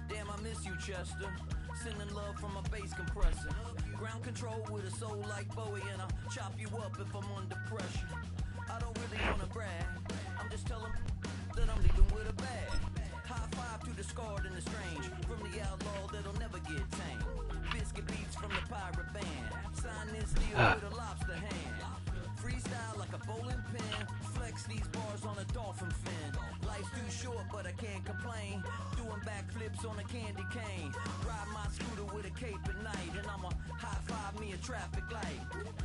Damn, I miss you, Chester. Sending love from a bass compressor. Ground control with a soul like Bowie, and I'll chop you up if I'm under pressure. I don't really wanna brag. I'm just telling that I'm leaving with a bag. High five to the scarred and the strange. From the outlaw that'll never get tamed. Biscuit beats from the pirate band. Sign this deal with a lobster hand. Freestyle like a bowling pin. Flex these bars on a dolphin fin. Life's too short, but I can't complain. Doing backflips on a candy cane. Ride my scooter with a cape at night. And I'ma high five me a traffic light.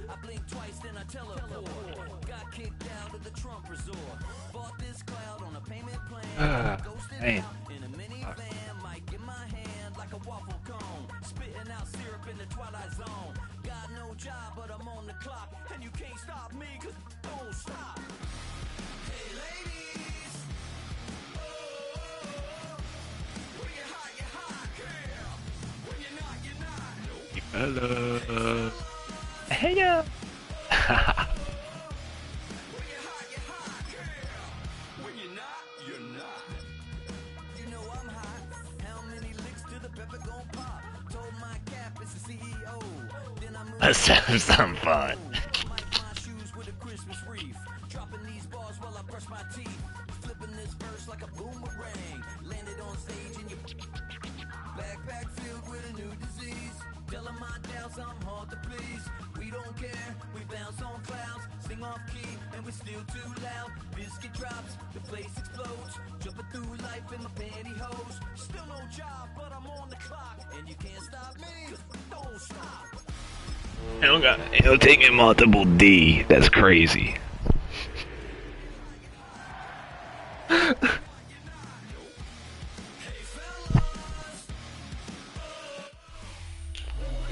I blink twice, then I teleport. Got kicked out of the Trump resort. Bought this cloud on a payment plan. Ghosted out in a minivan. Might get my hand like a waffle cone. Spitting out syrup in the twilight zone. Got no job, but I'm on the clock. And you can't stop me, cause don't stop. Hey ladies, when you're hot, girl. When you're not, you're not. Hello. Hello. When you're hot, girl. When you're not, you're not. You know I'm hot. How many licks to the pepper gon' pop? Told my cap it's the CEO. Then I moved. That sounds some fun. My shoes with a Christmas wreath. Dropping these bars while I brush my teeth. Flipping this verse like a boomerang. Landed on stage in your backpack filled with a new disease. Telling my doubts I'm hard to please. We don't care, we bounce on clouds. Sing off key and we're still too loud. Biscuit drops, the place explodes. Jumping through life in my pantyhose. Still no job, but I'm on the clock. And you can't stop me, 'cause don't stop. It'll take me multiple D. That's crazy.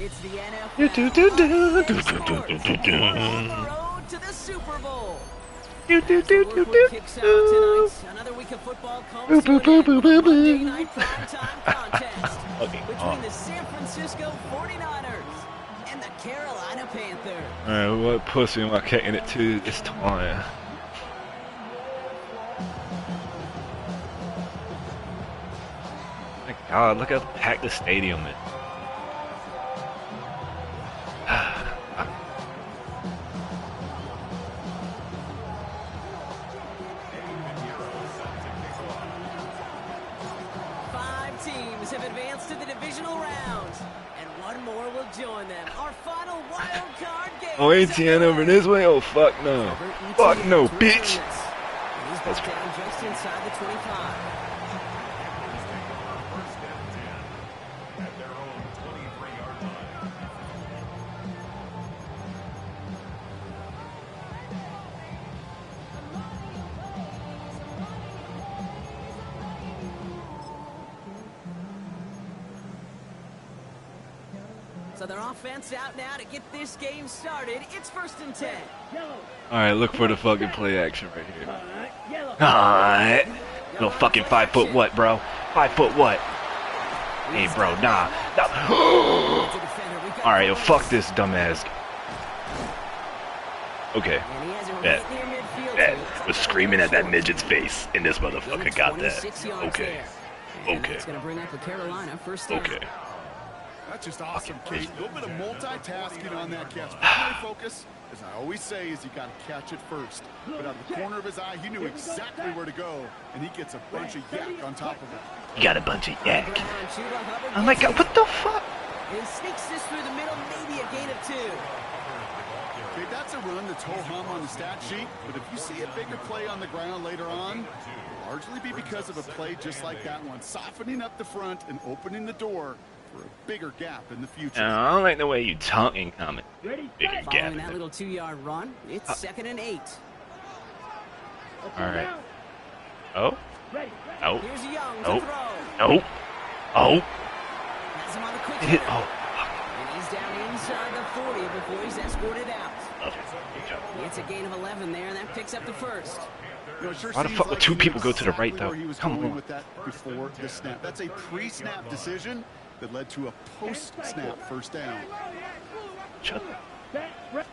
It's the NFL. On the road to the Super Bowl. Kicks out tonight. Another week of football comes to an end. Monday night primetime contest between the San Francisco 49ers and the Carolina Panthers. Alright, what pussy am I kicking it to this time? My God, look how packed the stadium is. Five teams have advanced to the divisional round, and one more will join them. Our final wild card game. Oh, ATN over this way? Oh, fuck no. Fuck no, bitch. He's brought down just inside the 25. So their offense out now to get this game started. It's 1st and 10. Alright, look for the fucking play action right here. Alright. No fucking 5 foot what, bro? 5 foot what? Hey, bro, nah. Alright, yo, fuck this dumbass. Okay. Bet. Was screaming at that midget's face, and this motherfucker got that. Okay. Okay. It's going to bring up the Carolina first down. Okay. That's just awesome, Kate. A little bit of multitasking on that catch. Primary focus, as I always say, is you got to catch it first. But out of the corner of his eye, he knew exactly where to go, and he gets a bunch of yak on top of it. You got a bunch of yak. Oh my God, what the fuck? He sneaks this through the middle, maybe a gain of 2. Okay, that's a run that's ho-hum on the stat sheet, but if you see a bigger play on the ground later on, it'll largely be because of a play just like that one, softening up the front and opening the door for a bigger gap in the future. I don't like the way you talking, comment. Bigger gap. Following that little 2-yard run, it's 2nd and 8. All right. Oh. Oh. Here's Young to Oh. throw. Oh. Oh. Has him on the quick Hit. hitter. Oh. And he's down inside the 40 before he's escorted out. Okay. It's a gain of 11 there, and that picks up the first. Sure Why the fuck would two people go to the right, though? Come on. With that before the snap. That's a pre-snap decision that led to a post-snap first down. Shut up.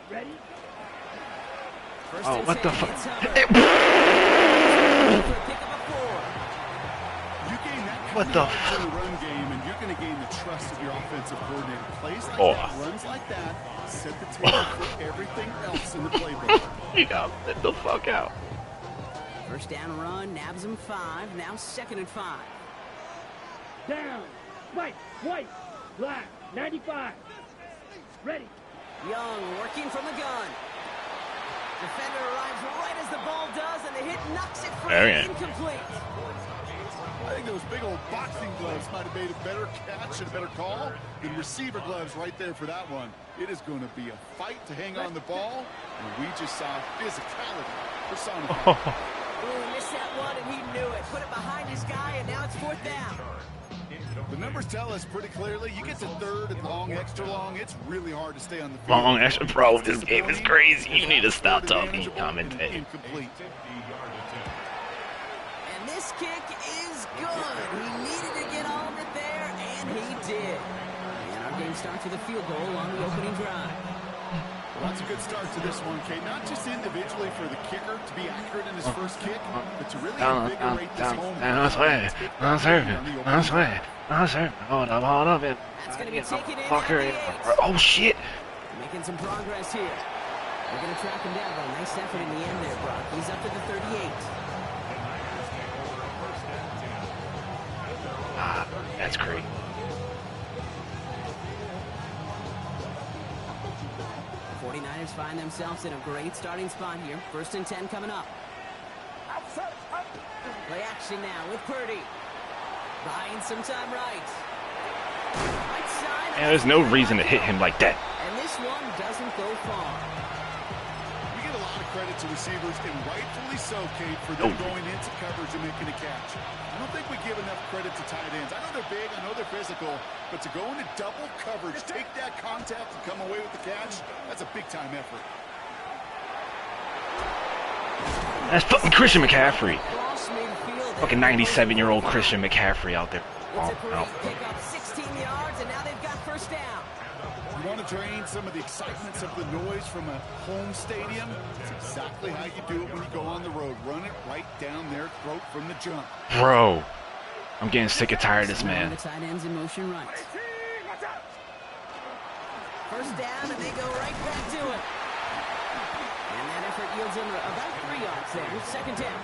Ready? Oh, what the fuck? What the fuck? Run game, and you're going to gain the trust of your offensive coordinator. Plays like that, runs like that, set the table for everything else in the playbook. You got let the fuck out. First down run, nabs him 5. Now 2nd and 5. Down. White. Black. 95. Ready. Young working from the gun. Defender arrives right as the ball does, and the hit knocks it free. Incomplete. I think those big old boxing gloves might have made a better catch and a better call than receiver gloves right there for that one. It is going to be a fight to hang on the ball, and we just saw physicality personified. He missed that one, and he knew it. Put it behind his guy, and now it's 4th down. The numbers tell us pretty clearly, you get to 3rd and long, extra long, it's really hard to stay on the field. Long extra, bro, this game is crazy. You need to stop talking, commentate. And this kick is good. He needed to get all of it there, and he did. And our game starts with a field goal on the opening drive. Well, that's a good start to this one, Kate. Not just individually for the kicker to be accurate in his first kick, but to really invigorate this home. That's right. Oh, That's going to be taken in at the 8. Oh, shit. Making some progress here. They're going to track him down, but a nice effort in the end there, Brock. He's up to the 38. That's great. The 49ers find themselves in a great starting spot here. 1st and 10 coming up. Play action now with Purdy. Buying some time right. Right side. And there's no reason to hit him like that. And this one doesn't go far. We get a lot of credit to receivers, and rightfully so, Kate, for them going into coverage and making a catch. I don't think we give enough credit to tight ends. I know they're big, I know they're physical, but to go into double coverage, take that contact, and come away with the catch, that's a big-time effort. That's fucking Christian McCaffrey. Fucking 97-year-old Christian McCaffrey out there. It's a great pickup, 16 yards, and now they've got 1st down. You want to drain some of the excitements of the noise from a home stadium? It's exactly how you do it when you go on the road. Run it right down their throat from the jump. Bro, I'm getting sick and tired of this man. The tight ends in motion right. 1st down, and they go right back to it. And that effort yields them about 3 yards there. 2nd down.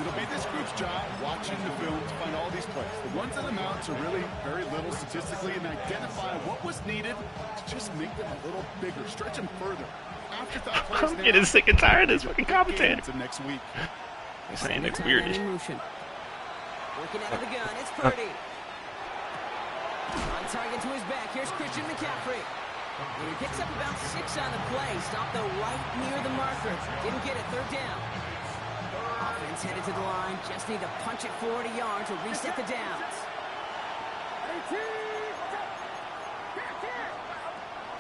It'll be this group's job watching the film to find all these plays. The ones that amount to really very little statistically and identify what was needed to just make them a little bigger, stretch them further. Afterthought plays I'm getting sick and tired of this fucking commentator. To next week. He's saying it's weird. Working out of the gun, it's Purdy. On target to his back, here's Christian McCaffrey. And he picks up about 6 on the play. Stopped though right near the marker. Didn't get it, 3rd down. Offense headed to the line. Just need to punch it 40 yards to reset the downs.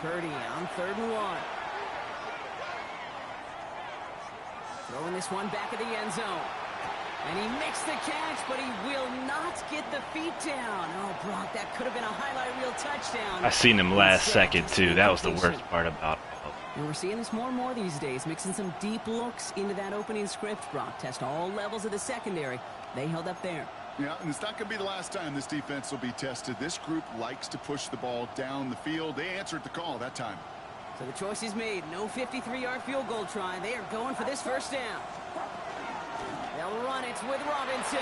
Purdy on 3rd and 1. Throwing this one back at the end zone. And he makes the catch, but he will not get the feet down. Oh, Brock, that could have been a highlight reel touchdown. I seen him last second, too. That was the worst part about it. And we're seeing this more and more these days, mixing some deep looks into that opening script, Brock. Test all levels of the secondary. They held up there. Yeah, and it's not going to be the last time this defense will be tested. This group likes to push the ball down the field. They answered the call that time. So the choice is made. No 53-yard field goal try. They are going for this 1st down. They'll run it with Robinson.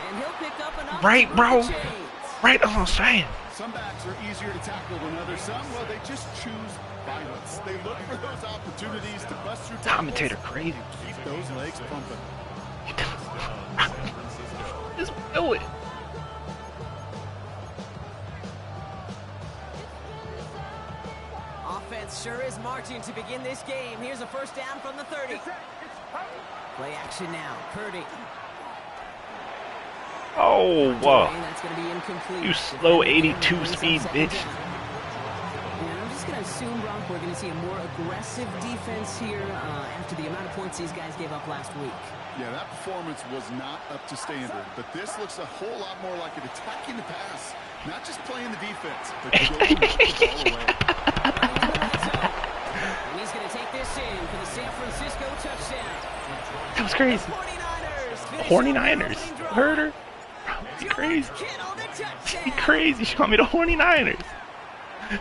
And he'll pick up another. Right, bro. Right, that's what I'm saying. Some backs are easier to tackle than others. Some, well, they just choose violence. They look for those opportunities to bust through tackles. Commentator crazy. Keep those legs pumping. Just do it. Offense sure is marching to begin this game. Here's a 1st down from the 30. Play action now. Purdy. Oh, whoa. That's going to be incomplete. You slow 82 speed, bitch. Yeah, I'm just going to assume, Brock, we're going to see a more aggressive defense here after the amount of points these guys gave up last week. Yeah, that performance was not up to standard, but this looks a whole lot more like an attacking the pass. Not just playing the defense, but going to knock the ball away. And he's going to take this in for the San Francisco touchdown. That was crazy. 49ers. Heard her? She crazy. She crazy. She called me the 49ers.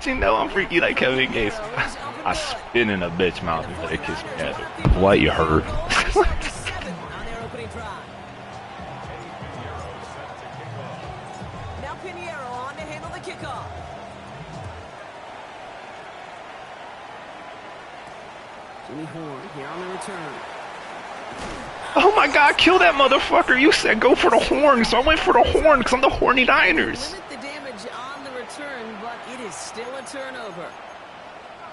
She know I'm freaky like Kevin Gates. I spin in a bitch mouth and they kiss me ass. What, you heard? Now Pinheiro on to handle the kickoff. Jimmy Horn here on the return. Oh my god, kill that motherfucker. You said go for the horn, so I went for the horn because I'm the horny Niners. Limit the damage on the return, but it is still a turnover.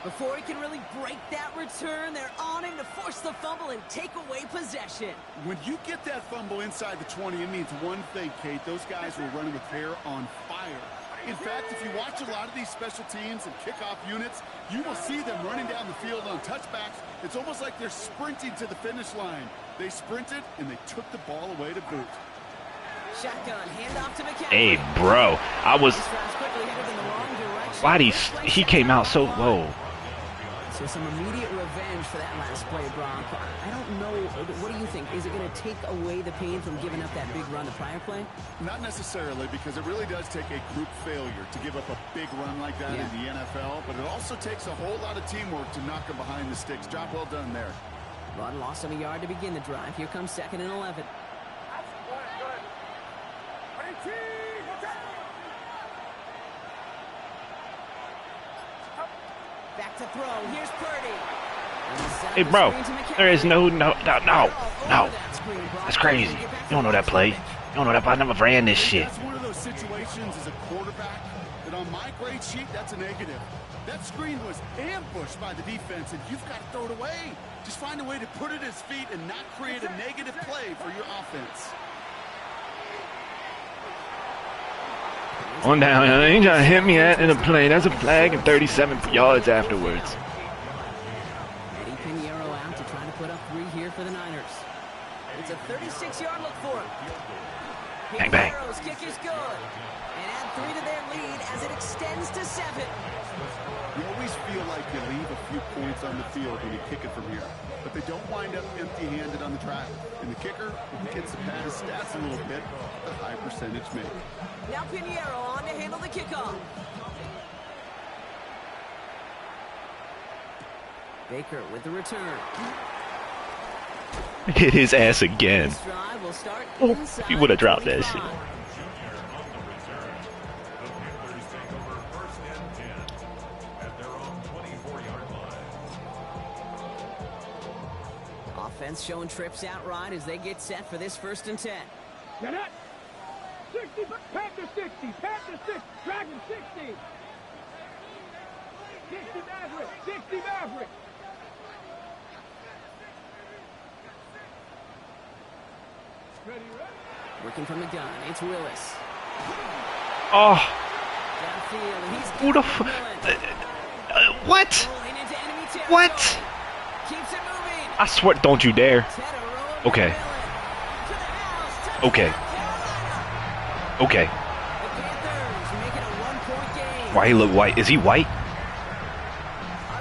Before he can really break that return, they're on him to force the fumble and take away possession. When you get that fumble inside the 20, it means one thing, Kate. Those guys were running with hair on fire. In fact, if you watch a lot of these special teams and kickoff units, you will see them running down the field on touchbacks. It's almost like they're sprinting to the finish line. They sprinted, and they took the ball away to boot. Shotgun, handoff to McCaffrey. Hey, bro, I was... Why he came out so low? So some immediate revenge for that last play, Brock. I don't know. What do you think? Is it going to take away the pain from giving up that big run the prior play? Not necessarily, because it really does take a group failure to give up a big run like that in the NFL, but it also takes a whole lot of teamwork to knock them behind the sticks. Job well done there. Run loss of a yard to begin the drive. Here comes 2nd and 11. Back to throw. Here's Purdy. Hey, bro, there is no. That's crazy. You don't know that play. You don't know that play. I never ran this shit. That's one of those situations as a quarterback that on my grade sheet, that's a negative. That screen was ambushed by the defense, and you've got to throw it away. Just find a way to put it at his feet and not create a negative play for your offense. One down, I ain't trying to hit me at in a play. That's a flag and 37 yards afterwards. Eddie Pinheiro out to try to put up 3 here for the Niners. It's a 36-yard look for him. Bang, bang. Pinheiro's kick is good. And add 3 to their lead as it extends to 7. You always feel like you leave a few points on the field when you kick it from here, but they don't wind up empty-handed on the track. And the kicker, if he gets to pad his stats a little bit, the high percentage make. Now Pinheiro on to handle the kickoff. Baker with the return. Hit his ass again. This drive will start Oh, inside he would have dropped that 25. shit. Offense showing trips out right as they get set for this 1st and 10. Get it. 60, Panther 60, Panther 60, Dragon 60. 60 Maverick, 60 Maverick. Ready. Working from the gun, it's Willis. Oh, Downfield, and he's who the what? rolling into enemy territory. What? Keeps it moving. I swear, don't you dare. Okay. Okay. Okay. The Panthers making a 1-point game. Why he look white? Is he white? All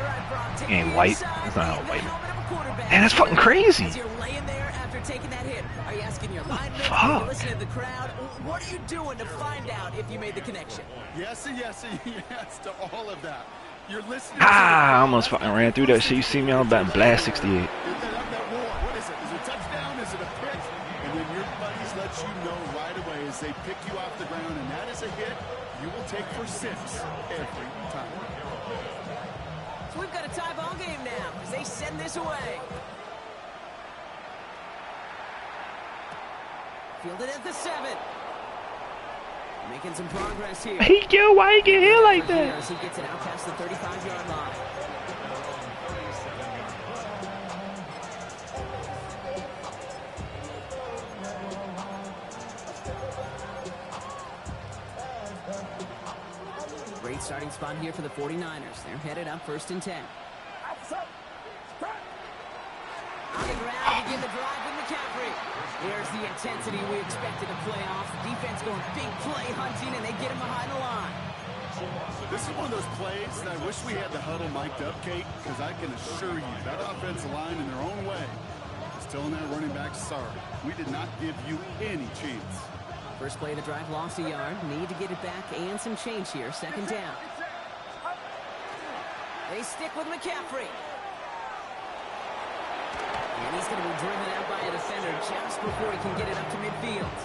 right, Brock, take He ain't the white. inside, That's not how the white. helmet of a quarterback. Man, that's fucking crazy. As you're laying there after taking that hit, are you asking your linemen? Are Fuck. you listening to the crowd? What are you doing to find out if you made the connection? Yes and yes and yes to all of that. You're listening Ah, I almost fucking ran through that shit. You see me on about blast 68. Get that up, that roar. What is it? Is it a touchdown? Is it a pick? And then your buddies let you know right away as they pick you off the ground, and that is a hit you will take for 6 every time. So we've got a tie ball game now as they send this away. Fielded at the 7. Making some progress here. Hey, yo, why you get hit like that? As he gets it out past the 35-yard line. starting spot here for the 49ers. They're headed up 1st and 10. On the ground to begin the drive with McCaffrey. There's the intensity we expected to play off. The defense going big play hunting, and they get him behind the line. This is one of those plays that I wish we had the huddle mic'd up, Kate, because I can assure you that offensive line in their own way is telling that running back, sorry, we did not give you any chance. First play of the drive lost a yard. Need to get it back and some change here. 2nd down. They stick with McCaffrey. And he's going to be driven out by a defender just before he can get it up to midfield.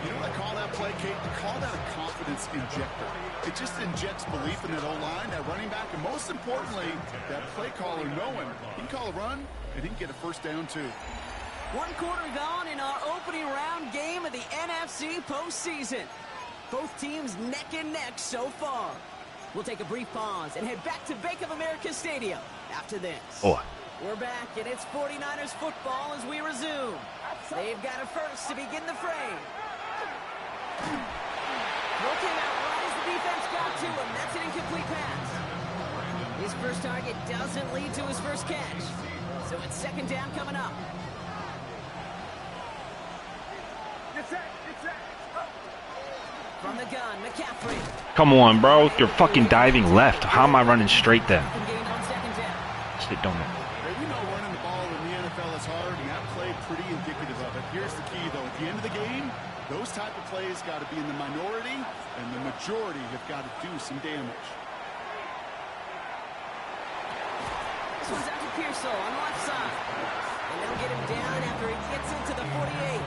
You know what I call that play, Kate? I call that a confidence injector. It just injects belief in that O-line, that running back, and most importantly, that play caller knowing he can call a run and he can get a 1st down too. 1 quarter gone in our opening round game of the NFC postseason. Both teams neck and neck so far. We'll take a brief pause and head back to Bank of America Stadium after this. Oh. We're back, and it's 49ers football as we resume. They've got a first to begin the frame. Throw came out right as the defense got to him. That's an incomplete pass. His first target doesn't lead to his first catch. So it's 2nd down coming up. From the gun, McCaffrey. Come on, bro. You're fucking diving left. How am I running straight then? Shit, don't know. We know running the ball in the NFL is hard, and that play pretty indicative of it. Here's the key, though. At the end of the game, those type of plays got to be in the minority, and the majority have got to do some damage. This one's out to Pearsall on the left side. And they'll get him down after he gets into the 48.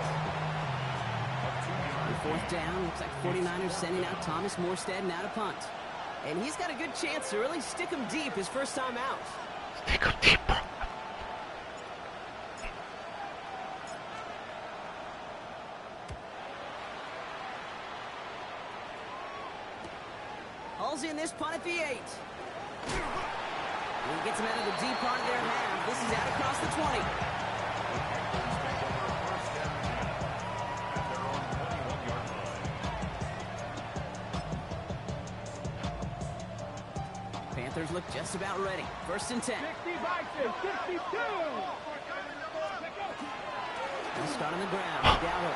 On 4th down, looks like 49ers sending out Thomas Morstead and out a punt. And he's got a good chance to really stick him deep his first time out. Stick him deep, bro. Hauls in this punt at the 8. He gets him out of the deep part of their half. This is out across the 20. Panthers look just about ready. 1st and 10. 62. They'll start on the ground. Gallo.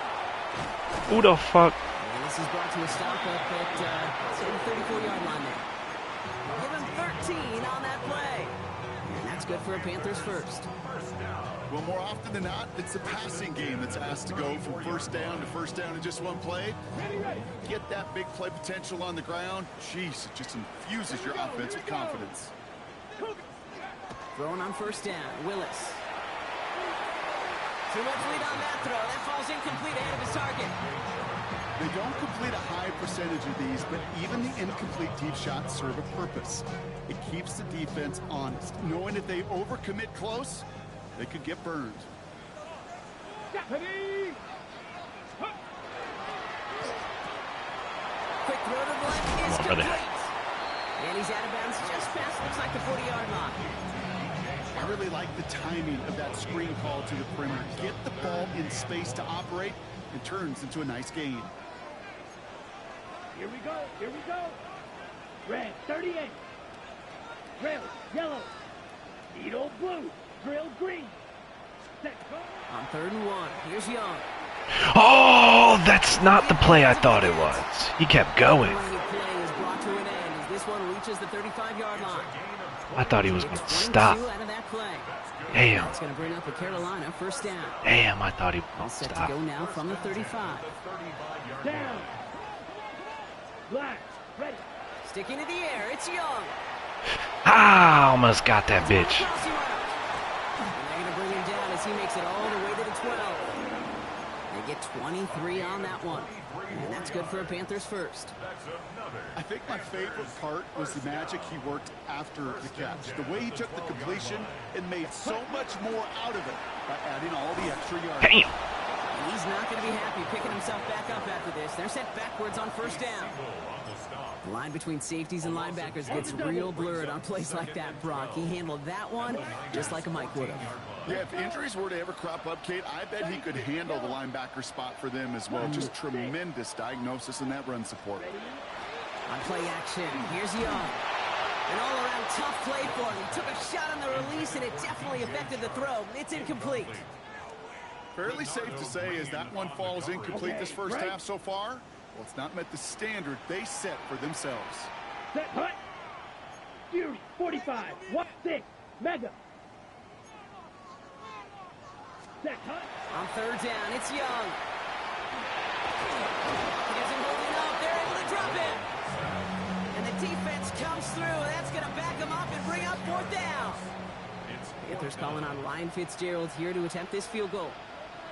Who the fuck? And this is brought to a stop up at the 34-yard line there. Give him 13 on that play. And that's good for a Panthers first. Well, more often than not, it's the passing game that's asked to go from 1st down to 1st down in just one play. Get that big play potential on the ground. Jeez, it just infuses your offense with confidence. Throwing on 1st down, Willis. Too much lead on that throw. That falls incomplete ahead of his target. They don't complete a high percentage of these, but even the incomplete deep shots serve a purpose. It keeps the defense honest, knowing if they overcommit close, they could get burned. Quick throw to the left is complete. And he's out of bounds just past, looks like the 40-yard line. I really like the timing of that screen call to the perimeter. Get the ball in space to operate, and turns into a nice gain. Here we go. Red, 38. Drill, yellow. Needle, blue. Drill, green. Set, go. On 3rd and 1, here's Young. Oh, that's not the play I thought it was. He kept going. The play is brought to an end as this one reaches the 35-yard line. I thought he was going to stop. Out of that play. Damn. It's going to bring up a Carolina 1st down. Damn, I thought he was All going to set stop. to go now from the 35. Down. Black, ready. Sticking to the air, it's Young. Ah, almost got that bitch. Crossing route. And they're going to bring him down as he makes it all the way to the 12. They get 23 on that one. And that's good for a Panthers first. I think my favorite part was the magic he worked after the catch. The way he took the completion and made so much more out of it by adding all the extra yards. Damn. And he's not going to be happy picking himself back up after this. They're sent backwards on 1st down. The line between safeties and linebackers gets real blurred on plays like that, Brock. He handled that one just like a Mike would have. Yeah, if injuries were to ever crop up, Kate, I bet he could handle the linebacker spot for them as well. Just tremendous diagnosis in that run support. On play action, here's Young. An all-around tough play for him. He took a shot on the release, and it definitely affected the throw. It's incomplete. Fairly safe to say as that one falls incomplete this first half so far. Well, it's not met the standard they set for themselves. Set, hut. Fury, 45. 1-6. Mega. Set, hut. On third down, it's Young. He doesn't hold it up. They're able to drop him. And the defense comes through. That's going to back him up and bring up fourth down. Panthers calling on Ryan Fitzgerald here to attempt this field goal.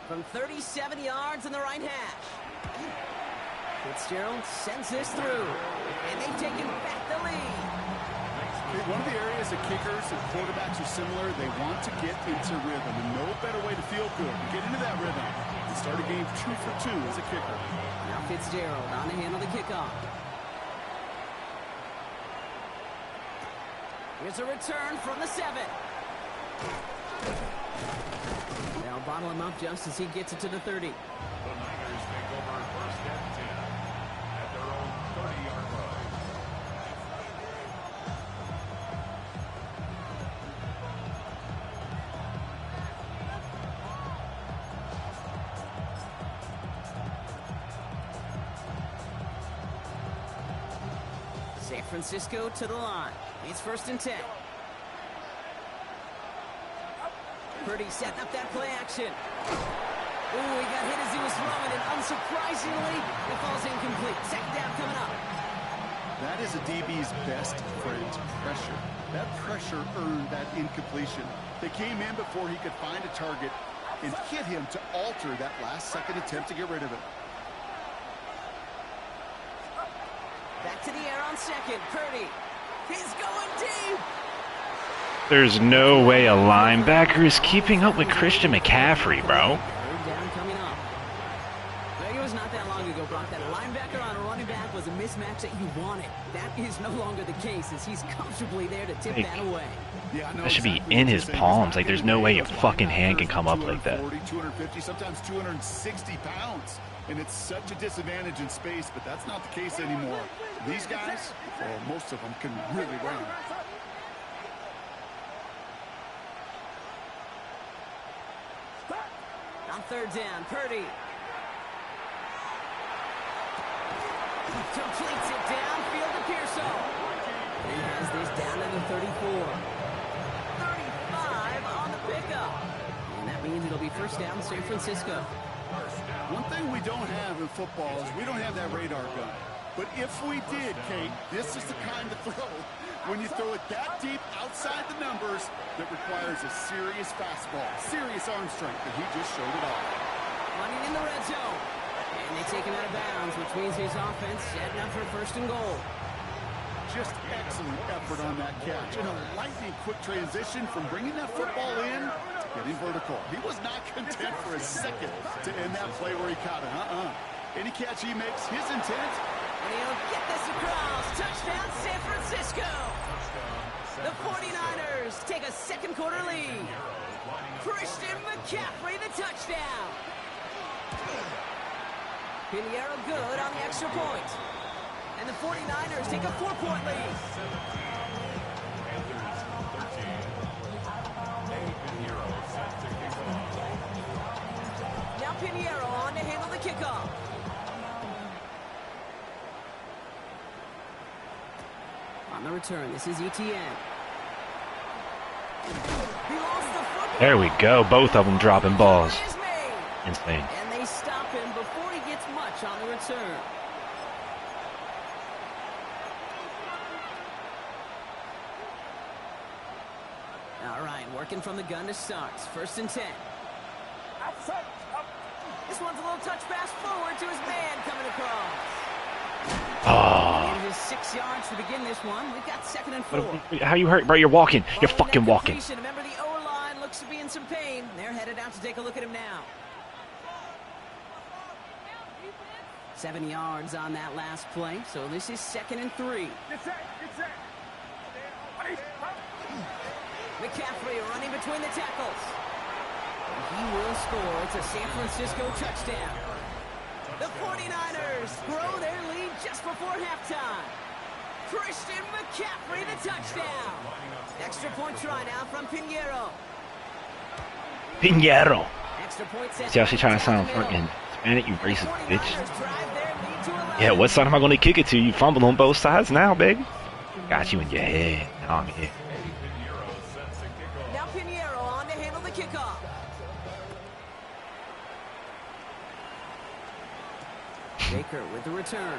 From 37 yards in the right hash. Fitzgerald sends this through. And they've taken back the lead. One of the areas that kickers and quarterbacks are similar, they want to get into rhythm. And no better way to feel good to get into that rhythm and start a game 2 for 2 as a kicker. Now Fitzgerald on to handle the kickoff. Here's a return from the 7. They'll bottle him up just as he gets it to the 30. The Niners take over first and 10 at their own 30-yard line. San Francisco to the line. It's first and 10. Purdy setting up that play action. Ooh, he got hit as he was throwing, and unsurprisingly, it falls incomplete. Second down coming up. That is a DB's best friend, pressure. That pressure earned that incompletion. They came in before he could find a target and hit him to alter that last-second attempt to get rid of it. Back to the air on second. Purdy. He's going deep. There's no way a linebacker is keeping up with Christian McCaffrey, bro. Third down coming up. It was not that long ago, Brock, that a linebacker on a running back was a mismatch that you wanted. That is no longer the case, as he's comfortably there to tip that away. Yeah, I know That should be exactly in what his you're saying. palms. Like, there's no way your fucking hand can come up like that. 240, 250, sometimes 260 pounds. And it's such a disadvantage in space, but that's not the case anymore. These guys, well, most of them can really run. On third down, Purdy. Completes it downfield to Pearson. He has this down to the 34. 35 on the pickup. And that means it'll be first down San Francisco. One thing we don't have in football is we don't have that radar gun. But if we did, Kate, this is the kind of throw when you throw it that deep outside the numbers that requires a serious fastball, serious arm strength, and he just showed it off. Running in the red zone. And they take him out of bounds, which means his offense setting up for first and goal. Just excellent effort on that catch. And a lightning quick transition from bringing that football in to getting vertical. He was not content for a second to end that play where he caught it. Any catch he makes, his intent. And he'll get this across. Touchdown, San Francisco. The 49ers take a second quarter lead. Christian McCaffrey, the touchdown. Pinheiro good on the extra point. And the 49ers take a 4-point lead. Now Pinheiro on to handle the kickoff. On the return, this is ETN. He lost the football. There we go. Both of them dropping balls. Insane. And they stop him before he gets much on the return. All right, working from the gun to start. First and 10. This one's a little touch pass forward to his man coming across. Oh. It is 6 yards to begin this one. We've got second and 4. How you hurt, bro? You're walking. You're fucking walking. Remember, the O-line looks to be in some pain. They're headed out to take a look at him now. 7 yards on that last play, so this is second and 3. McCaffrey running between the tackles. He will score. It's a San Francisco touchdown. The 49ers grow their lead just before halftime. Christian McCaffrey, the touchdown. Extra point try now from Pinheiro. Pinheiro. Extra point set. See how she trying to sound fucking Hispanic, you racist bitch. 49ers drive their lead to 11. Yeah, what side am I going to kick it to? You fumble on both sides now, baby. Got you in your head. Now I'm here. Now Pinheiro on to handle the kickoff. Baker with the return.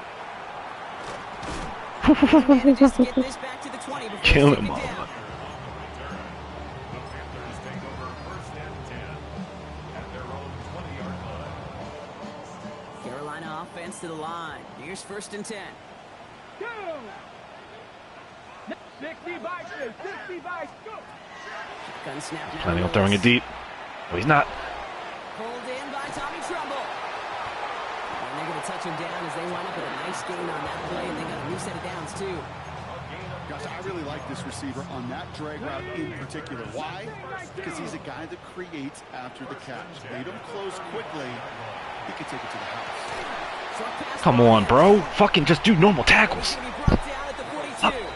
Manages to get this back to the 20 before Kill him, taking it down. motherfucker. Panthers take over 1st and 10 at their own 20-yard line. Carolina offense to the line. Here's 1st and 10. Go! 60 by 6, 60 by 2. Gun snap now. Planning on throwing it deep. No, he's not. Pulled in by Tommy Trumbull. And they're going to touch him down as they wind up with a nice gain on that play, and they got a new set of downs, too. Gosh, I really like this receiver on that drag route in particular. Why? Because he's a guy that creates after the catch. They don't close quickly. He could take it to the house. Short pass Come on, bro. Fucking just do normal tackles. Gonna be brought down at the 42.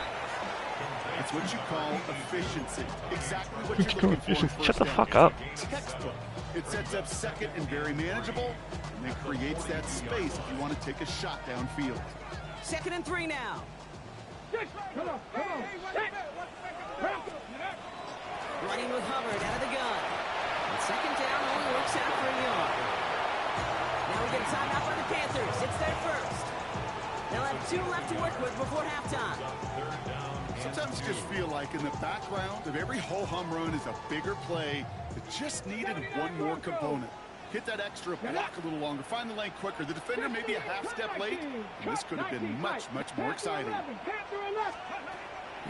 It's what you call efficiency. Exactly what What you you're call looking for. efficiency? in Shut the first fuck down. up. Textbook. It sets up second and very manageable, and then creates that space if you want to take a shot downfield. 2nd and 3 now. Come on, come on. Running with Hubbard out of the gun. And 2nd down only works out for a yard. Now we get a timeout by the Panthers. It's their first. They'll have 2 left to work with before halftime. Sometimes you just feel like in the background of every ho-hum run is a bigger play that just needed one more component. Hit that extra block a little longer, find the lane quicker. The defender may be a half step late, and this could have been much, much more exciting.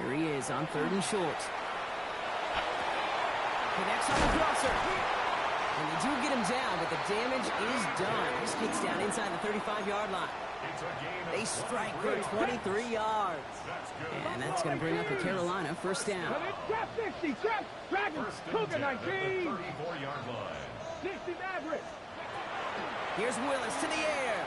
Here he is on 3rd and short. Connects on the crosser. And they do get him down, but the damage is done. This kid's down inside the 35-yard line. They strike for 23 yards. And that's going to bring up the Carolina 1st down. Trap 60, trap, Dragons, Cougar 19. 34-yard line. 60 Maverick. Here's Willis to the air.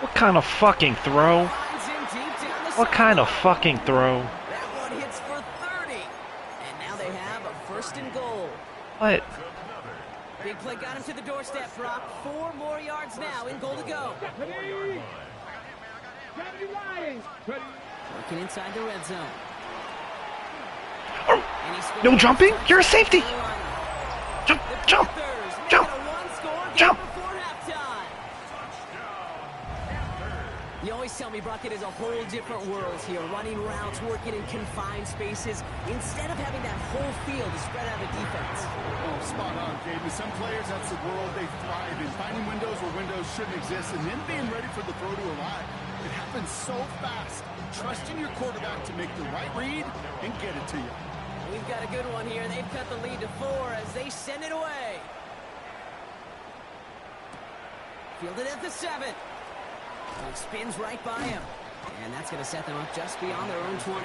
What kind of fucking throw? Finds him deep down the What kind of sideline. fucking throw? That one hits for 30. And now they have a 1st and goal. What? Big play got him to the doorstep, Brock. 4 more yards now in goal to go. Ready. Ready, Lions. Ready. Working inside the red zone. Oh, And he scores no jumping? You're a safety. Carolina. Jump, The jump, Panthers make jump, it a one-score game jump. before halftime. You always tell me, Brock, it is a whole different world here. Running routes, working in confined spaces, instead of having that whole field to spread out the defense. Oh, spot on, Caden. Some players, that's the world they thrive in. Finding windows where windows shouldn't exist, and then being ready for the throw to arrive. It happens so fast. Trusting your quarterback to make the right read and get it to you. We've got a good one here. They've cut the lead to 4 as they send it away. Fielded at the 7. It spins right by him. And that's going to set them up just beyond their own 20.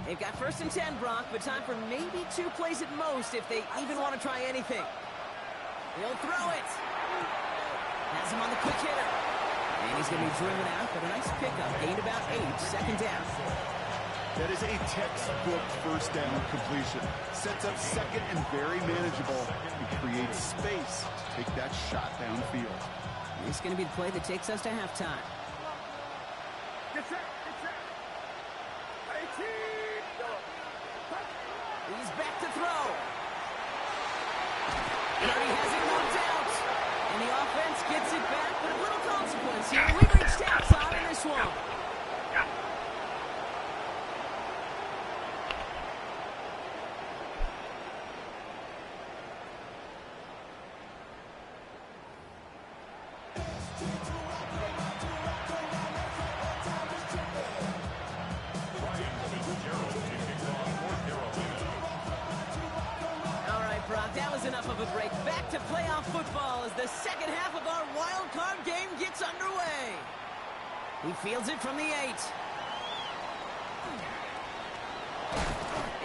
They've got 1st and 10, Brock, but time for maybe 2 plays at most if they even want to try anything. He'll throw it. Has him on the quick hitter. And he's going to be driven out, but a nice pickup. Gained about 8, 2nd down. That is a textbook 1st down completion. Sets up second and very manageable and creates space to take that shot downfield. This is going to be the play that takes us to halftime. Get set, get set. 18. He's back to throw. And he has it knocked out. And the offense gets it back, but a little consequence here. We reached halftime in this one. All right, Brock, that was an enough of a break. Back to playoff football as the second half of our wild card game gets underway. He fields it from the 8.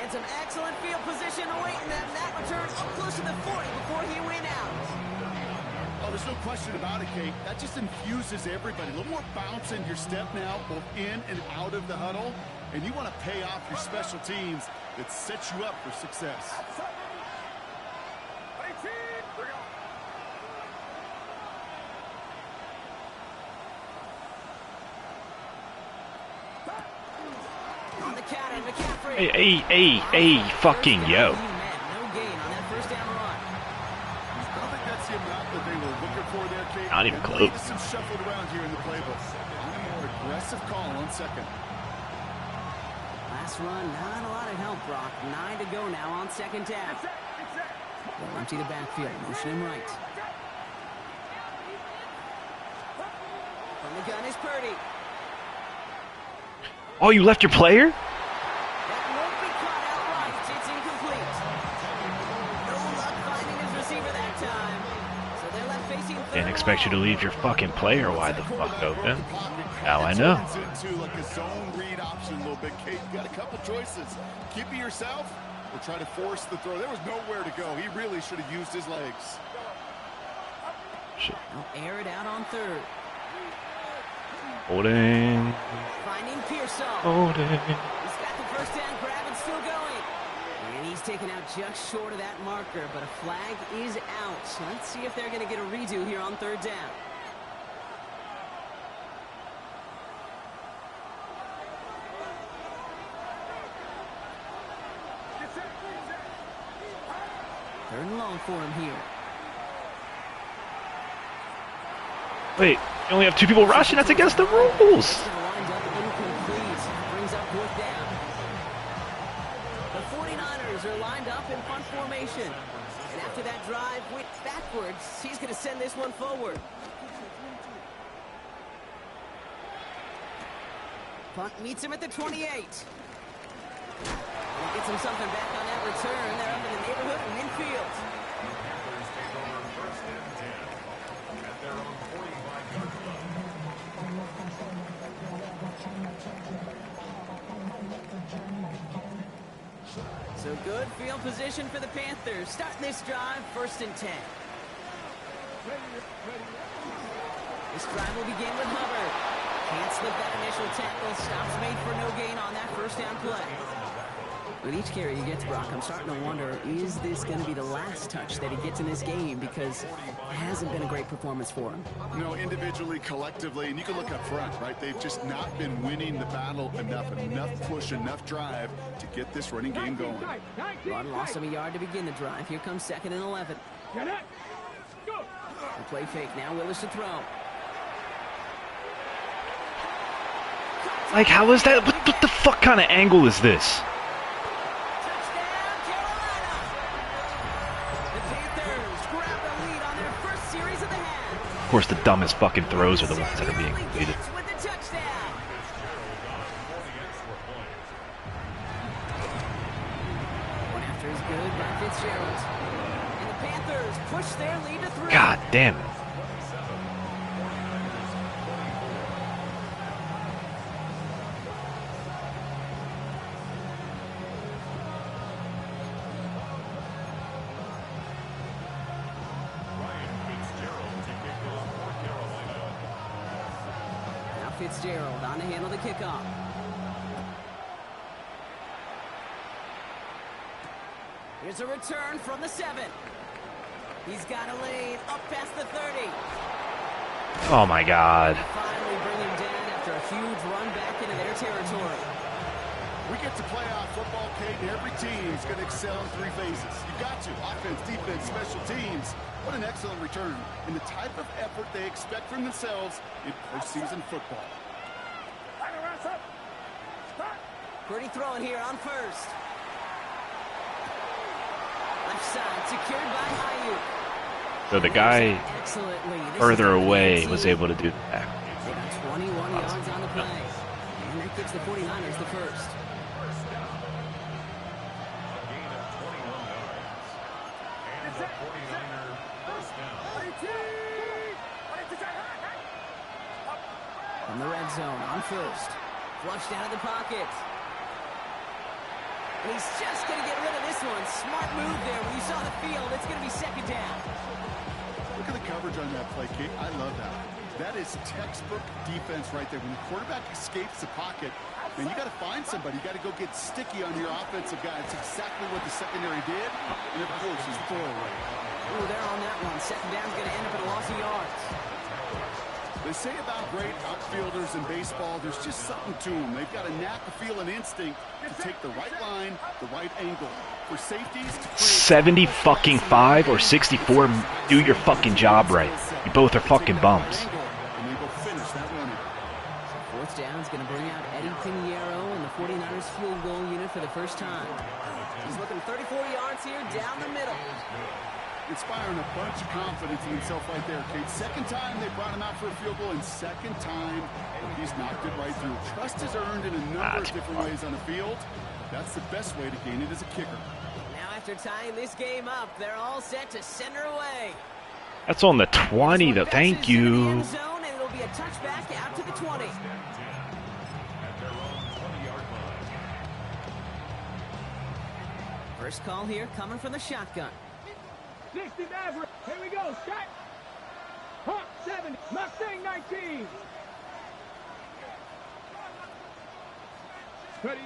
And some excellent field position awaiting them. That return up close to the 40 before he went out. Oh, there's no question about it, Kate. That just infuses everybody. A little more bounce in your step now, both in and out of the huddle. And you want to pay off your special teams that sets you up for success. On the counter, McCaffrey. Hey, fucking yo. No gain on that first down run. I don't think that's the amount that they were looking for there, Kate. Not even And close. Some shuffled around here in the playbook. On a more aggressive call on second. Last run, not a lot of help, Brock. 9 to go now on second down. They'll empty the backfield, motion him right. From the gun is Purdy. Oh, you left your player? That won't be caught outright. It's incomplete. No luck finding his receiver that time. So they're left facing third. Didn't expect you to leave your fucking player wide the fuck open. Now I know. Turns into like a zone read option a little bit, Kate. You got a couple choices. Keep it yourself or try to force the throw. There was nowhere to go. He really should have used his legs. They'll air it out on third. Holding. Finding Pearsall. Holding. He's got the first down grab and still going. And he's taken out just short of that marker, but a flag is out. So let's see if they're going to get a redo here on third down. Third and long for him here. Wait, you only have 2 people rushing? That's against the rules. Lined up incomplete. Brings up fourth down. The 49ers are lined up in punt formation. And after that drive went backwards, he's going to send this one forward. Punt meets him at the 28. And he gets him something back on that return. They're up in the neighborhood of midfield. Panthers take over first and 10 at their own 45-yard line. So good field position for the Panthers. Starting this drive, first and 10. This drive will begin with Hubbard. Can't slip that initial tackle. Stops made for no gain on that first down play. With each carry he gets, Brock, I'm starting to wonder, is this going to be the last touch that he gets in this game? Because it hasn't been a great performance for him. You know, individually, collectively, and you can look up front, right? They've just not been winning the battle enough push, enough drive to get this running game going. Rod lost him a yard to begin the drive. Here comes second and 11. The play fake now. Willis to throw. Like, how is that? What the fuck kind of angle is this? Touchdown, Carolina! The Panthers grab the lead on their first series of the half. Of course, the dumbest fucking throws are the ones that are being completed. With the touchdown. One after is good by Fitzgerald. And the Panthers push their lead to 3. God damn it. Fitzgerald on to handle the kickoff. Here's a return from the 7. He's got a lane up past the 30. Oh my God. Finally bring him down after a huge run back into their territory. We get to playoff football, Kate, and every team is going to excel in 3 phases. You've got to. Offense, defense, special teams. What an excellent return. And the type of effort they expect from themselves in postseason football. Purdy throwing here on first. Left side secured by Ayuk. So the guy further away was able to do that. They got 21 yards on the play. And that gives the 49ers the first. A gain of 21 yards. And 49er first down. From the red zone on first. Flushed out of the pocket. And he's just going to get rid of this one. Smart move there. When you saw the field, it's going to be second down. Look at the coverage on that play, Kate. I love that. That is textbook defense right there. When the quarterback escapes the pocket, man, you got to find somebody. You got to go get sticky on your offensive guy. It's exactly what the secondary did. And of course, his throwaway. Ooh, they're on that one. Second down's going to end up in a loss of yards. They say about great outfielders in baseball, there's just something to them. They've got a knack, a feel, an instinct to take the right line, the right angle. For safeties to create 70-fucking-5 or 64, do your fucking job right. You both are fucking bums. And they will finish that running. Fourth down is going to bring out Eddie Pinheiro and the 49ers field goal unit for the first time. He's looking 34 yards here down the middle. Inspiring a bunch of confidence in himself right there, Kate. Second time they brought him out for a field goal, and second time he's knocked it right through. Trust is earned in a number of different ways on the field. That's the best way to gain it as a kicker. Now after tying this game up, they're all set to send her away. That's on the 20, though. Thank you. End zone, and it'll be a touchback out to the 20. At their own 20-yard line. First call here coming from the shotgun. 60 Maverick. Here we go. Shot. Hawk 7. Mustang 19. Ready.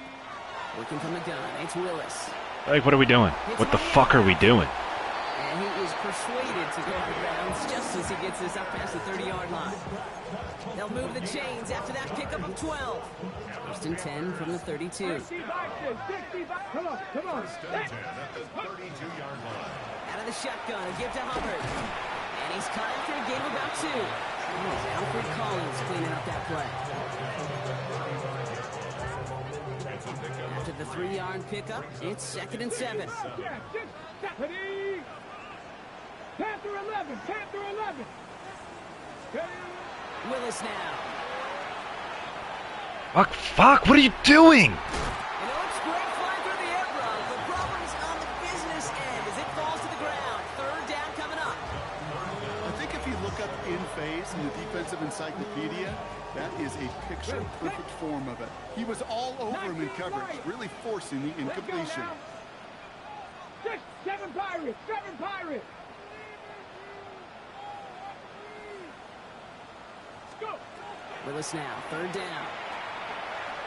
Working from the gun. It's Willis. Like, what are we doing? What the fuck are we doing? And he is persuaded to go out of bounds just as he gets this up past the 30-yard line. They'll move the chains after that pickup of 12. First and 10 from the 32. 65. Come on. Come on. First and 10 at the 32-yard line. Out of the shotgun, a give to Hubbard. And he's caught after a gain of about 2. And it's Alfred Collins cleaning up that play. After the 3-yard pickup, it's second and 7. Ready. Panther 11. Panther 11. Ready. Willis now. Fuck, what are you doing? And it looks great flying through the air, bro. The problem's on the business end as it falls to the ground. Third down coming up. I think if you look up in phase in the defensive encyclopedia, that is a picture-perfect form of it. He was all over him in coverage, really forcing the incompletion. 6, 7 Pirates. 7 Pirates. Go. Willis now, third down.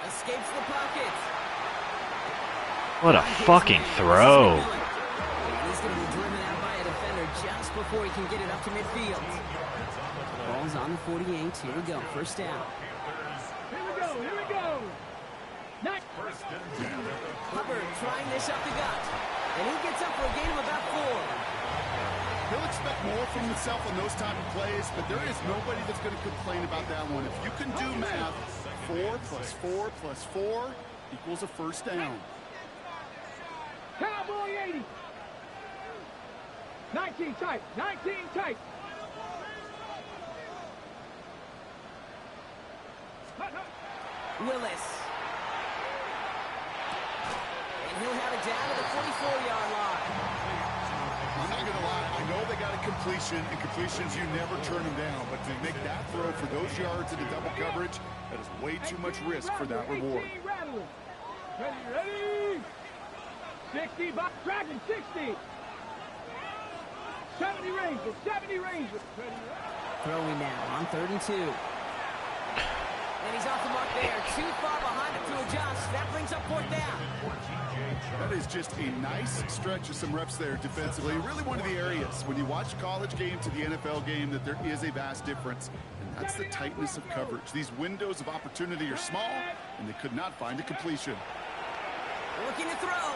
Escapes the pocket. What a fucking throw. He's going to be driven out by a defender just before he can get it up to midfield. Ball's on the 48. Here we go. First down. Here we go. Here we go. First and 10. Hubbard trying this up the gut. And he gets up for a gain of about 4. He'll expect more from himself on those type of plays, but there is nobody that's going to complain about that one. If you can do math, 4 plus 4 plus 4 equals a first down. Cowboy 80. 19 tight. 19 tight. Willis. And he'll have it down to the 44-yard line. I'm not going to lie. I know they got a completion, and completions, you never turn them down. But to make that throw for those yards into double coverage, that is way too much risk for that reward. Ready, ready. 60, Dragon 60. 70 Rangers, 70 Rangers. Throwing now on 3rd and 2. And he's off the mark there. Too far behind him to adjust. That brings up 4th down. That is just a nice stretch of some reps there defensively. Really one of the areas when you watch a college game to the NFL game that there is a vast difference. And that's the tightness of coverage. These windows of opportunity are small, and they could not find a completion. Looking to throw.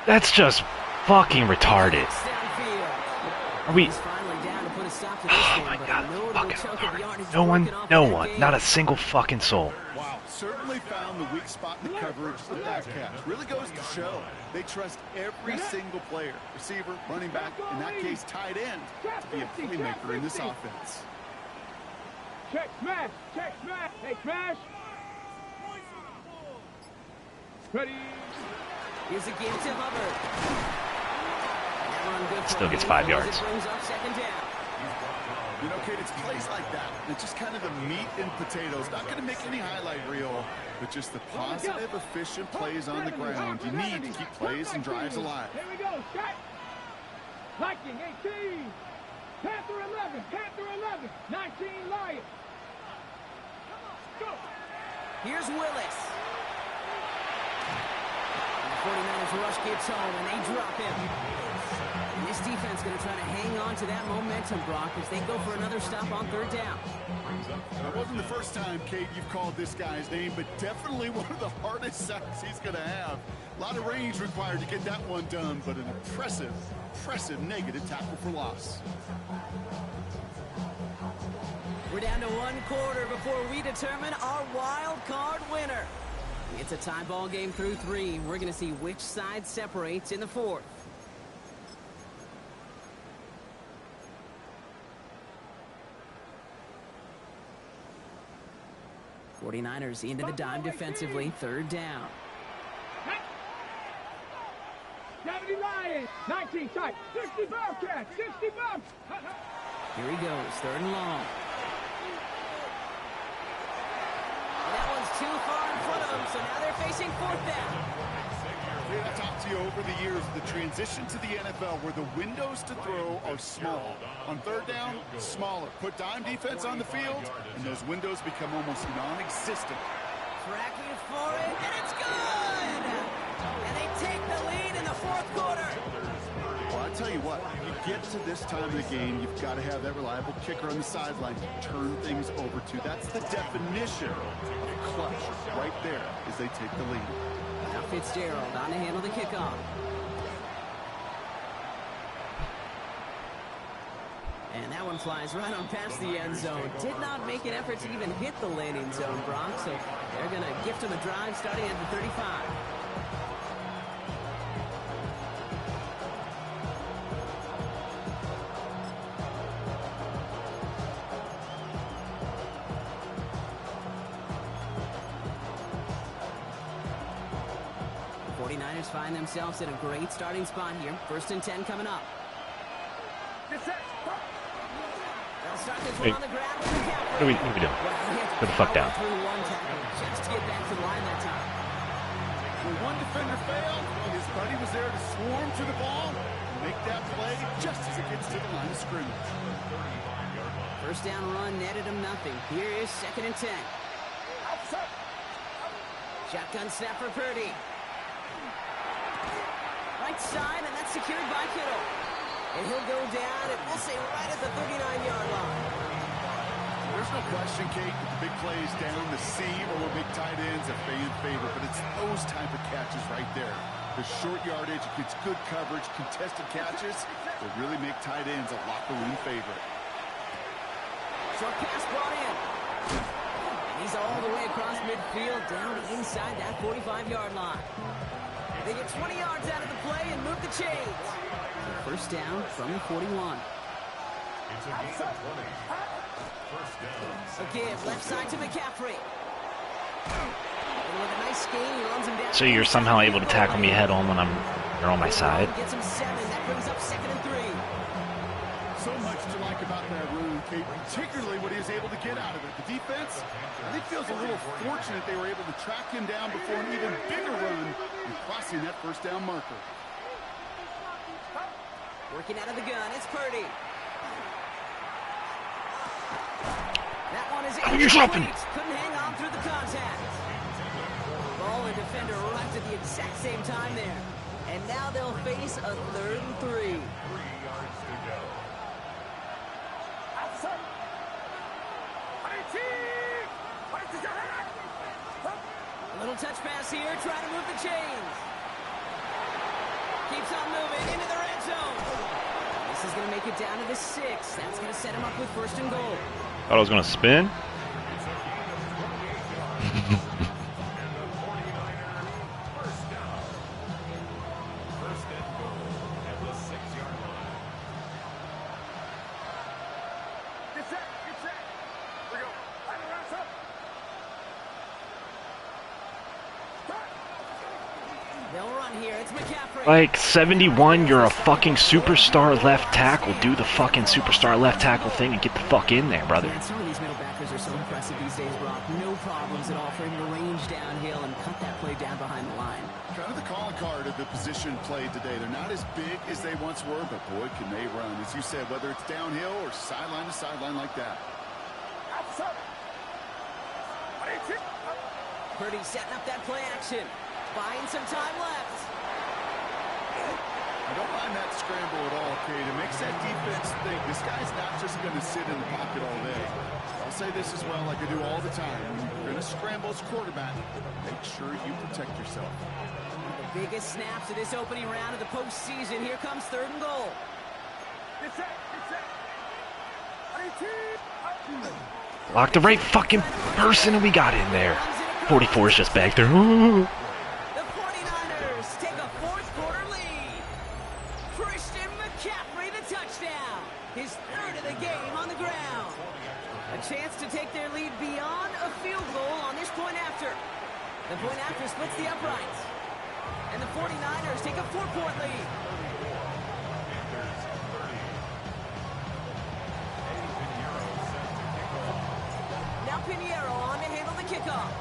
That's just fucking retarded. Downfield. Are we... He's finally down to put a stop to this Oh one, my but god, a notable fucking chunk of retarded. yardage No one, broken off no in that one, game. not a single fucking soul. Wow, certainly found the weak spot in the coverage of that catch. Really goes to show they trust every single player, receiver, running back, in that case tight end, to be a playmaker in this offense. Check smash, hey smash. Ready. Here's a game to Hubbard. That run good Still gets 5 yards. You know, Kate, it's plays like that. It's just kind of the meat and potatoes. Not going to make any highlight reel, but just the positive, efficient plays on the ground. You need to keep plays and drives alive. Here we go, Scott. Viking 18. Panther 11. Panther 11. 19 Lions. Go. Here's Willis. And the 49ers rush gets home, and they drop him. And this defense is going to try to hang on to that momentum, Brock, as they go for another stop on 3rd down. It wasn't the first time, Kate, you've called this guy's name, but definitely one of the hardest sacks he's going to have. A lot of range required to get that one done, but an impressive negative tackle for loss. We're down to 1 quarter before we determine our wild card winner. It's a tie ball game through 3. We're going to see which side separates in the 4th. '49ers into the dime defensively, 3rd down. 70 Lions. 19 tight. 60 Bobcats. 60 Bobs. Here he goes, 3rd and long. And that one's too far in front of them, so now they're facing 4th down. I've talked to you over the years, the transition to the NFL where the windows to throw are small. On 3rd down, smaller. Put dime defense on the field, and those windows become almost non-existent. Tracking for it, and it's good! And they take the lead in the 4th quarter. Well, I tell you what, you get to this time of the game, you've got to have that reliable kicker on the sideline to turn things over to. That's the definition of clutch right there as they take the lead. Now Fitzgerald on to handle the kickoff. And that one flies right on past the end zone. Did not make an effort to even hit the landing zone, Brock, so they're going to gift him a drive starting at the 35. '49ers find themselves in a great starting spot here. 1st and 10 coming up. They'll start this one on the ground with What are we doing? Put the fuck down. Just to get back to the line that time. When one defender failed, his buddy was there to swarm to the ball and make that play just as it gets to the line of scrimmage. 1st down run netted him nothing. Here is 2nd and 10. Shotgun snap for Purdy. Right side, and that's secured by Kittle. And he'll go down, and we'll say right at the 39-yard line. There's no question, Kate, that the big plays down the seam or big tight ends are fan favorite, but it's those type of catches right there. The short yardage, it gets good coverage, contested catches that really make tight ends a locker room favorite. Short pass brought in. And he's all the way across midfield, down inside that 45-yard line. They get 20 yards out of the play and move the chains. 1st down from the 41. It's a gain of 20. 1st down. Again, left side to McCaffrey. And with a nice gain, he runs him down. So you're somehow able to tackle me head on when you're on my side? Gets him 7. That brings up 2nd and 3. So much to like about that run, Kate, particularly what he was able to get out of it. The defense, I think, feels a little fortunate they were able to track him down before an even bigger run and crossing that 1st down marker. Working out of the gun, it's Purdy. That one is Oh, you're dropping. Couldn't hang on through the contact. Ball and defender arrived at the exact same time there. And now they'll face a 3rd and 3. 3 yards to go. A little touch pass here, trying to move the chains. Keeps on moving into the red zone. This is going to make it down to the 6. That's going to set him up with 1st and goal. Thought I was going to spin? here. It's McCaffrey. Like, 71, you're a fucking superstar left tackle. Do the fucking superstar left tackle thing and get the fuck in there, brother. Man, some of these middle backers are so impressive these days, Brock. No problems at all for him to range downhill and cut that play down behind the line. Kind of the calling card of the position played today. They're not as big as they once were, but boy, can they run. As you said, whether it's downhill or sideline to sideline like that. Purdy setting up that play action. Buying some time left. I don't mind that scramble at all, Kate. It makes that defense think this guy's not just going to sit in the pocket all day. I'll say this as well, like I do all the time. When you're going to scramble as quarterback, make sure you protect yourself. The biggest snaps of this opening round of the postseason. Here comes 3rd and goal. Lock the right fucking person and we got in there. 44 is just back there. Ooh. The 49ers take a 4th quarter lead. Christian McCaffrey, the touchdown. His 3rd of the game on the ground. A chance to take their lead beyond a field goal on this point after. The point after splits the uprights. And the 49ers take a 4-point lead. Now Pinheiro on to handle the kickoff.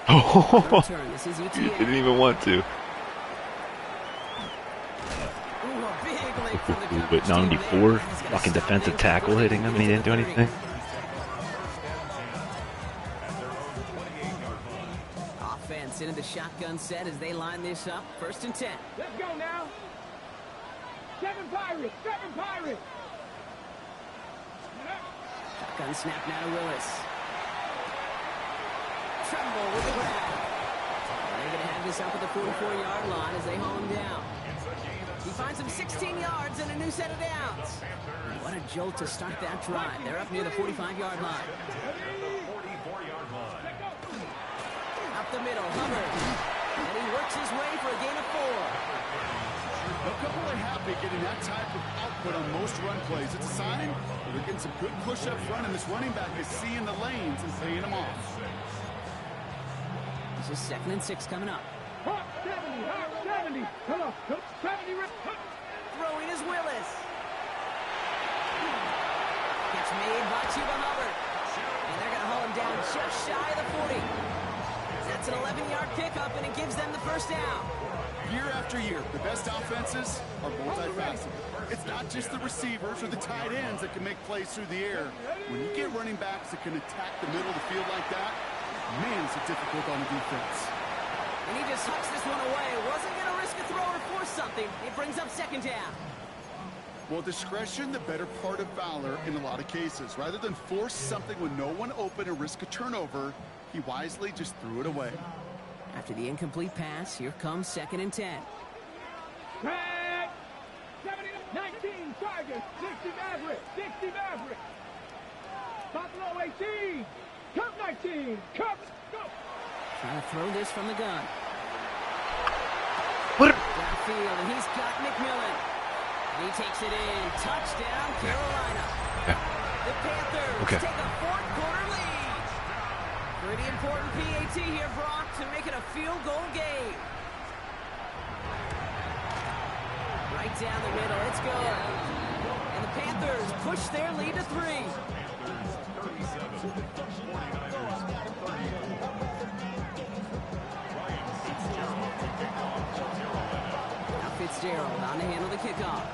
Return. This is ETA. Didn't even want to. Ooh, a big leap from the coverage But team 94, there. fucking defensive tackle hitting him and he didn't do anything. Offense into the shotgun set as they line this up. 1st and 10. Let's go now. 7 Pirates. 7 Pirates. Shotgun snap now to Willis. Tremble with the grab. They're going to have this up at the 44-yard line as they haul him down. He finds him 16 yards and a new set of downs. What a jolt to start that drive. They're up near the 45-yard line. Up the middle, Hubbard. And he works his way for a gain of 4. They'll come away happy getting that type of output on most run plays. It's a sign that they're getting some good push up front, and this running back is seeing the lanes and paying them off. This is 2nd and 6 coming up. Hot 70. Hot 70. Come on. 70. Throwing is Willis. Catch made by Chuba Hubbard. And they're going to haul him down just shy of the 40. That's an 11-yard pickup, and it gives them the 1st down. Year after year, the best offenses are multifaceted. It's not just the receivers or the tight ends that can make plays through the air. When you get running backs that can attack the middle of the field like that, man, is it difficult on the defense. And he just hucks this one away. Wasn't going to risk a throw or force something. It brings up 2nd down. Well, discretion, the better part of valor in a lot of cases. Rather than force something with no one open and risk a turnover, he wisely just threw it away. After the incomplete pass, here comes 2nd and 10. Tag. 70. 19 Tigers. 60 Maverick. 60 Maverick. Buffalo 18. Cup 19. Cup. Go. Trying to throw this from the gun. What? Downfield, and he's got McMillan. And he takes it in. Touchdown, Carolina. The Panthers take a 4th quarter lead. Pretty important PAT here, Brock, to make it a field goal game. Right down the middle, it's good. And the Panthers push their lead to 3. Now Fitzgerald on to handle the kickoff.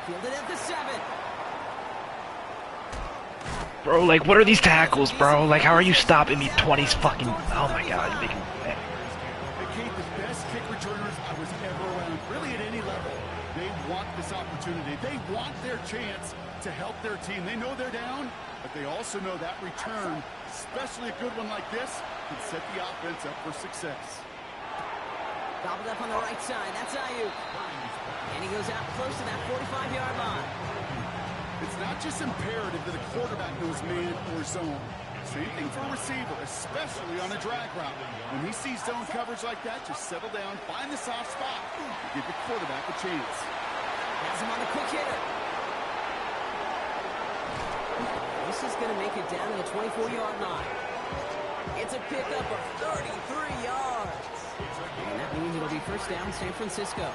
Fielded at the 7. Bro, like, what are these tackles, bro? Like, how are you stopping me 20s fucking... Oh, my God. You're making me mad. They gave the best kick returners I was ever around, really at any level. They want this opportunity. They want their chance to help their team. They know they're down, but they also know that return, especially a good one like this, can set the offense up for success. Gobbled up on the right side. That's Ayuk. And he goes out close to that 45-yard line. It's not just imperative that a quarterback knows man or zone. Same thing for a receiver, especially on a drag route. When he sees zone coverage like that, just settle down, find the soft spot, and give the quarterback a chance. Has him on the quick hitter. this is going to make it down to the 24-yard line. It's a pickup of 33 yards. And that means it'll be first down, San Francisco.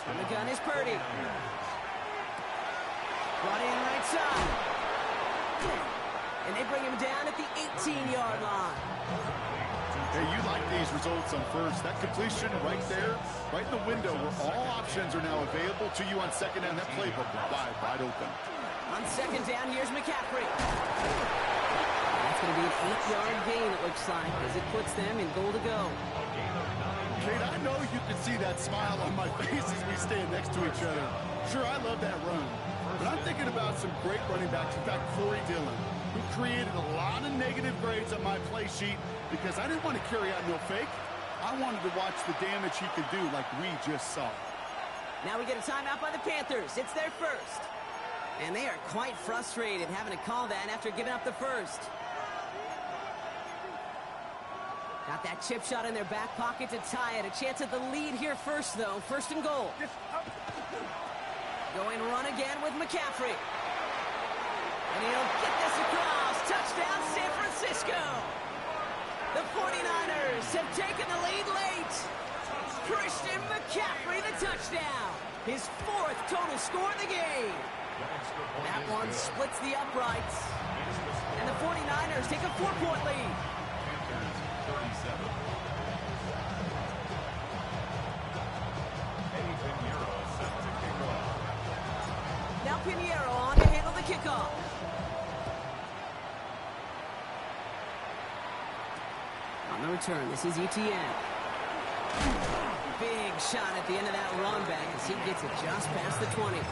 And the gun is Purdy. Brought in right side. And they bring him down at the 18-yard line. Hey, you like these results on first. That completion right there, right in the window where all options are now available to you on second down. That playbook wide open. On second down, here's McCaffrey. That's going to be an 8-yard gain, it looks like, as it puts them in goal to go. Kate, I know you can see that smile on my face as we stand next to each other. Sure, I love that run. But I'm thinking about some great running backs. In fact, Corey Dillon, who created a lot of negative grades on my play sheet because I didn't want to carry out no fake. I wanted to watch the damage he could do like we just saw. Now we get a timeout by the Panthers. It's their first. And they are quite frustrated having to call that after giving up the first. Got that chip shot in their back pocket to tie it. A chance at the lead here first, though. First and goal. Going run again with McCaffrey. And he'll get this across. Touchdown, San Francisco. The 49ers have taken the lead late. Christian McCaffrey, the touchdown. His 4th total score of the game. That one splits the uprights. And the 49ers take a 4-point lead. Now Pinheiro on to handle the kickoff. On the return, this is ETN. Big shot at the end of that run back as he gets it just past the 20.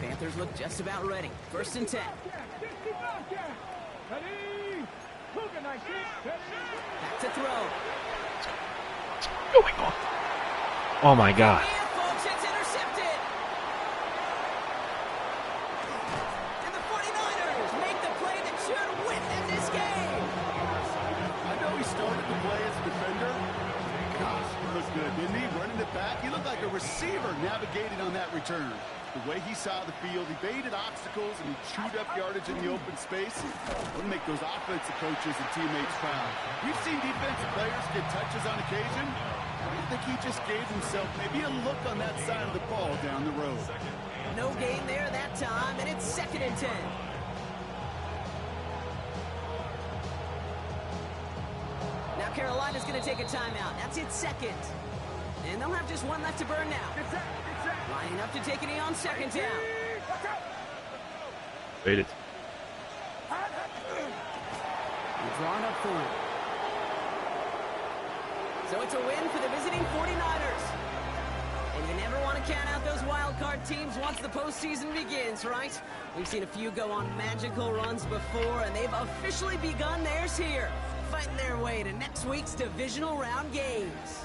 Panthers look just about ready. First and 10. Back to throw. Going on. Oh my God. And folks, it's intercepted. And the 49ers make the play that should win them this game. I know he started the play as a defender. Gosh, he looked good, didn't he? Running it back. He looked like a receiver navigating on that return. The way he saw the field, he baited obstacles and he chewed up yardage in the open space. Would make those offensive coaches and teammates proud. We've seen defensive players get touches on occasion. I think he just gave himself maybe a look on that side of the ball down the road. No gain there that time, and it's 2nd and 10. Now Carolina's going to take a timeout. That's its 2nd. And they'll have just one left to burn now. Lining up to take a knee on 2nd down. Waited. Drawn up for him. So it's a win for the visiting 49ers. And you never want to count out those wild card teams once the postseason begins, right? We've seen a few go on magical runs before, and they've officially begun theirs here, fighting their way to next week's divisional round games.